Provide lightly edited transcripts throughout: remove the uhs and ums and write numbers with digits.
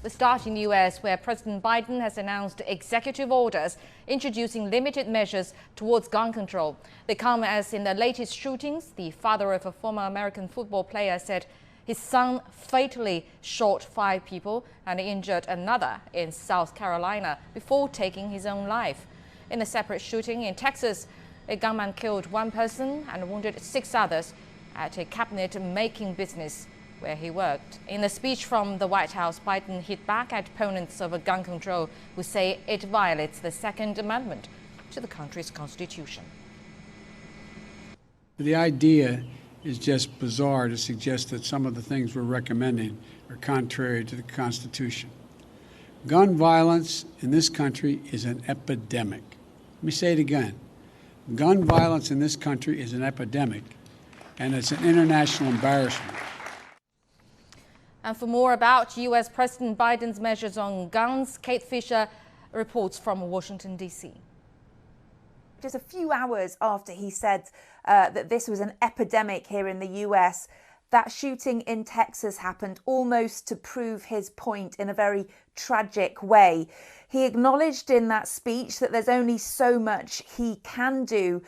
We start in the U.S., where President Biden has announced executive orders introducing limited measures towards gun control. They come as in the latest shootings, the father of a former American football player said his son fatally shot 5 people and injured another in South Carolina before taking his own life. In a separate shooting in Texas, a gunman killed 1 person and wounded 6 others at a cabinet-making business where he worked. In a speech from the White House, Biden hit back at opponents of gun control who say it violates the Second Amendment to the country's constitution. The idea is just bizarre to suggest that some of the things we're recommending are contrary to the Constitution. Gun violence in this country is an epidemic. Let me say it again. Gun violence in this country is an epidemic, and it's an international embarrassment. And for more about U.S. President Biden's measures on guns, Kate Fisher reports from Washington, D.C. Just a few hours after he said that this was an epidemic here in the U.S., that shooting in Texas happened almost to prove his point in a very tragic way. He acknowledged in that speech that there's only so much he can do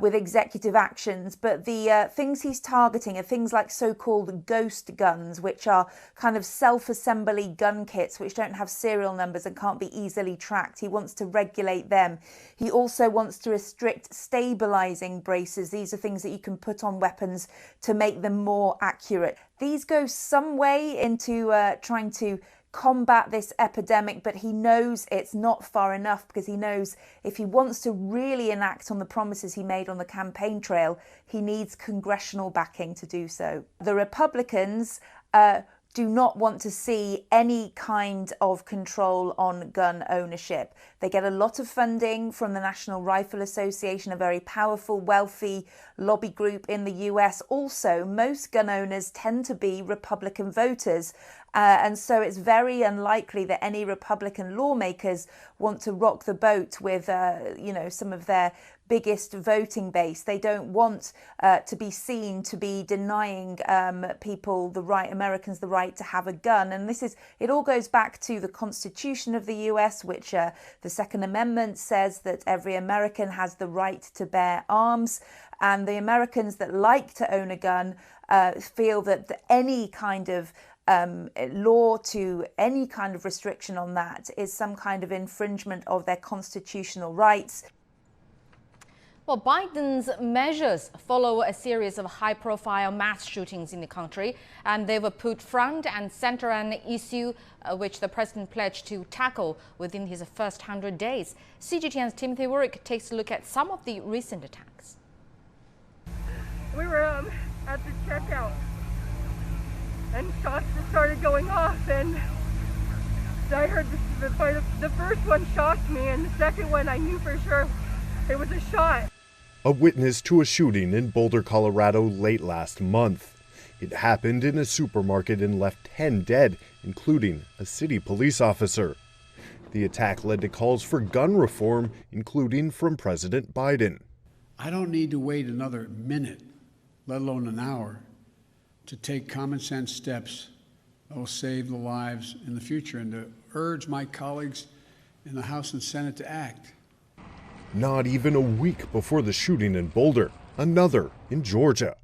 with executive actions, but the things he's targeting are things like so-called ghost guns, which are kind of self-assembly gun kits which don't have serial numbers and can't be easily tracked. He wants to regulate them. He also wants to restrict stabilizing braces. These are things that you can put on weapons to make them more accurate. These go some way into trying to combat this epidemic, but he knows it's not far enough, because he knows if he wants to really enact on the promises he made on the campaign trail, he needs congressional backing to do so. The Republicans do not want to see any kind of control on gun ownership. They get a lot of funding from the National Rifle Association, a very powerful, wealthy lobby group in the US. Also, most gun owners tend to be Republican voters. And so it's very unlikely that any Republican lawmakers want to rock the boat with, some of their biggest voting base. They don't want to be seen to be denying people Americans the right to have a gun. And it all goes back to the Constitution of the US, which the Second Amendment says that every American has the right to bear arms. And the Americans that like to own a gun feel that any kind of law to any kind of restriction on that is some kind of infringement of their constitutional rights. Well, Biden's measures follow a series of high-profile mass shootings in the country, and they were put front and center an issue which the president pledged to tackle within his first 100 days. CGTN's Timothy Ulrich takes a look at some of the recent attacks. We were at the checkout, and shots just started going off, and I heard the first one shocked me, and the second one I knew for sure it was a shot. A witness to a shooting in Boulder, Colorado late last month. It happened in a supermarket and left 10 dead, including a city police officer. The attack led to calls for gun reform, including from President Biden. I don't need to wait another minute, let alone an hour, to take common sense steps that will save the lives in the future, and to urge my colleagues in the House and Senate to act. Not even a week before the shooting in Boulder, another in Georgia,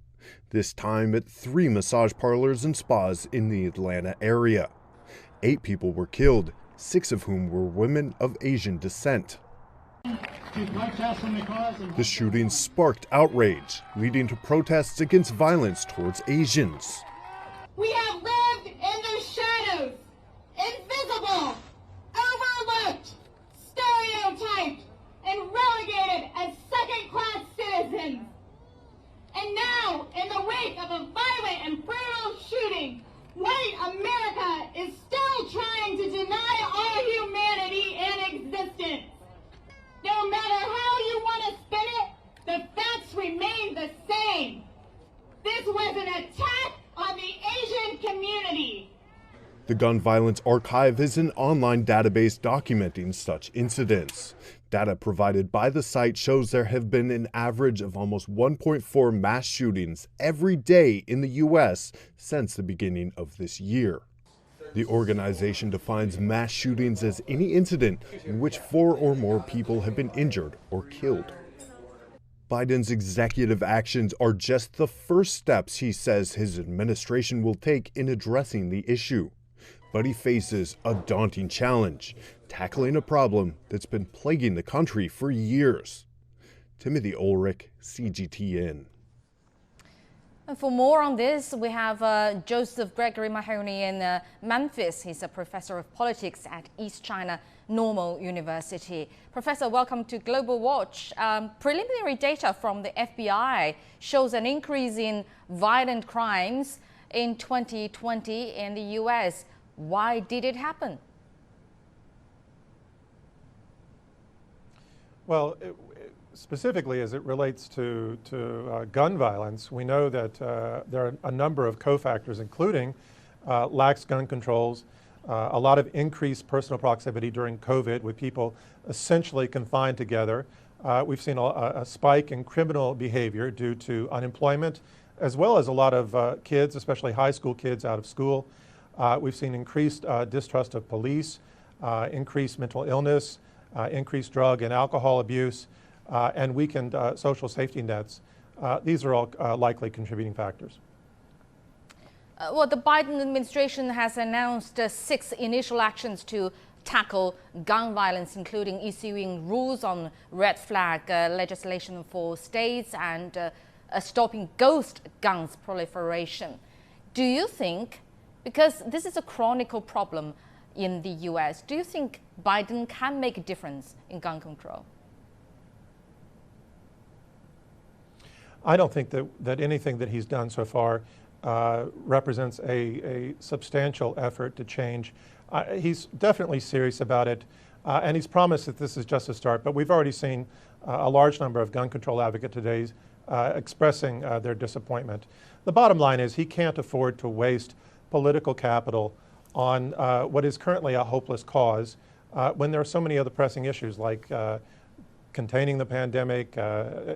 this time at 3 massage parlors and spas in the Atlanta area. 8 people were killed, 6 of whom were women of Asian descent. The shooting sparked outrage, leading to protests against violence towards Asians. We have lived in the shadows, invisible, overlooked, stereotyped, and relegated as second-class citizens. And now, in the wake of a violent and brutal shooting, white America is still trying to deny our humanity and existence. No matter how you want to spin it, the facts remain the same. This was an attack on the Asian community. The Gun Violence Archive is an online database documenting such incidents. Data provided by the site shows there have been an average of almost 1.4 mass shootings every day in the U.S. since the beginning of this year. The organization defines mass shootings as any incident in which 4 or more people have been injured or killed. Biden's executive actions are just the first steps he says his administration will take in addressing the issue. But he faces a daunting challenge, tackling a problem that's been plaguing the country for years. Timothy Ulrich, CGTN. And for more on this, we have Joseph Gregory Mahoney in Memphis. He's a professor of politics at East China Normal University. Professor, welcome to Global Watch. Preliminary data from the FBI shows an increase in violent crimes in 2020 in the U.S. Why did it happen? Well, specifically as it relates to gun violence, we know that there are a number of cofactors, including lax gun controls, a lot of increased personal proximity during COVID with people essentially confined together. We've seen a spike in criminal behavior due to unemployment, as well as a lot of kids, especially high school kids, out of school. We've seen increased distrust of police, increased mental illness, increased drug and alcohol abuse, and weakened social safety nets. These are all likely contributing factors. Well, the Biden administration has announced 6 initial actions to tackle gun violence, including issuing rules on red flag legislation for states and stopping ghost guns proliferation. Do you think, because this is a chronic problem in the U.S., do you think Biden can make a difference in gun control? I don't think that anything that he's done so far represents a substantial effort to change. He's definitely serious about it, and he's promised that this is just a start, but we've already seen a large number of gun control advocates today expressing their disappointment. The bottom line is he can't afford to waste political capital on what is currently a hopeless cause when there are so many other pressing issues like containing the pandemic,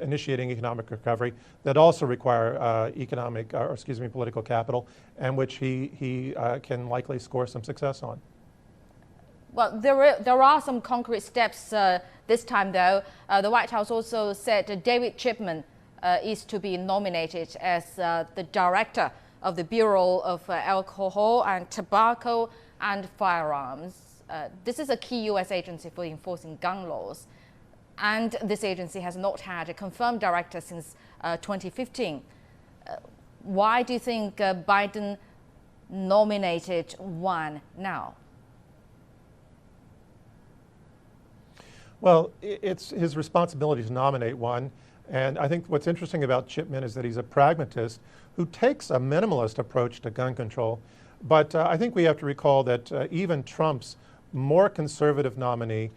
initiating economic recovery that also require political capital, and which he can likely score some success on. Well, there are some concrete steps this time, though. The White House also said David Chipman is to be nominated as the director of the Bureau of Alcohol and Tobacco and Firearms. This is a key U.S. agency for enforcing gun laws. And this agency has not had a confirmed director since 2015. Why do you think Biden nominated one now? Well, it's his responsibility to nominate one. And I think what's interesting about Chipman is that he's a pragmatist who takes a minimalist approach to gun control. But I think we have to recall that even Trump's more conservative nominee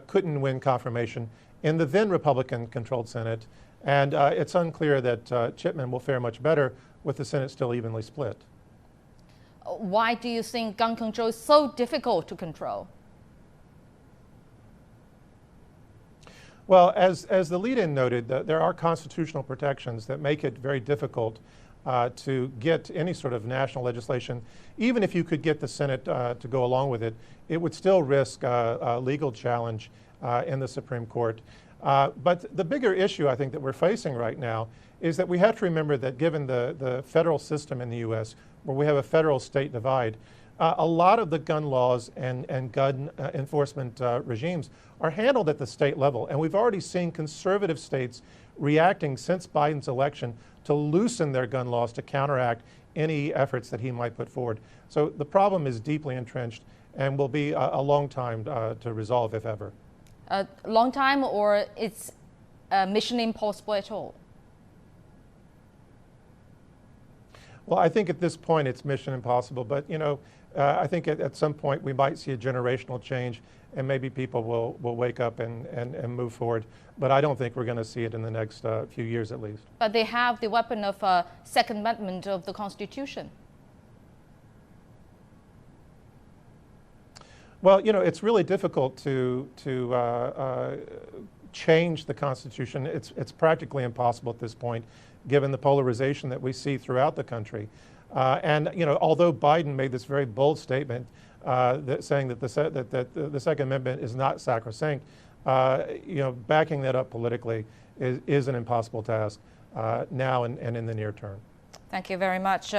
couldn't win confirmation in the then Republican-controlled Senate, and it's unclear that Chipman will fare much better with the Senate still evenly split. Why do you think gun control is so difficult to control? Well, as the lead-in noted, there are constitutional protections that make it very difficult to get any sort of national legislation. Even if you could get the Senate to go along with it, it would still risk a legal challenge in the Supreme Court. But the bigger issue I think that we're facing right now is that we have to remember that given the federal system in the U.S., where we have a federal-state divide, a lot of the gun laws and gun enforcement regimes are handled at the state level. And we've already seen conservative states reacting since Biden's election to loosen their gun laws to counteract any efforts that he might put forward. So the problem is deeply entrenched and will be a long time to resolve, if ever. A long time, or it's mission impossible at all? Well, I think at this point it's mission impossible, but you know, I think at some point we might see a generational change and maybe people will wake up and move forward. But I don't think we're going to see it in the next few years at least. But they have the weapon of Second Amendment of the Constitution. Well, you know, it's really difficult to change the Constitution. It's practically impossible at this point, given the polarization that we see throughout the country. And although Biden made this very bold statement saying that the Second Amendment is not sacrosanct, backing that up politically is an impossible task now and in the near term. Thank you very much.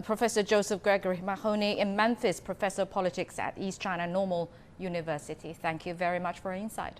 Professor Joseph Gregory Mahoney in Memphis, Professor of Politics at East China Normal University. Thank you very much for your insight.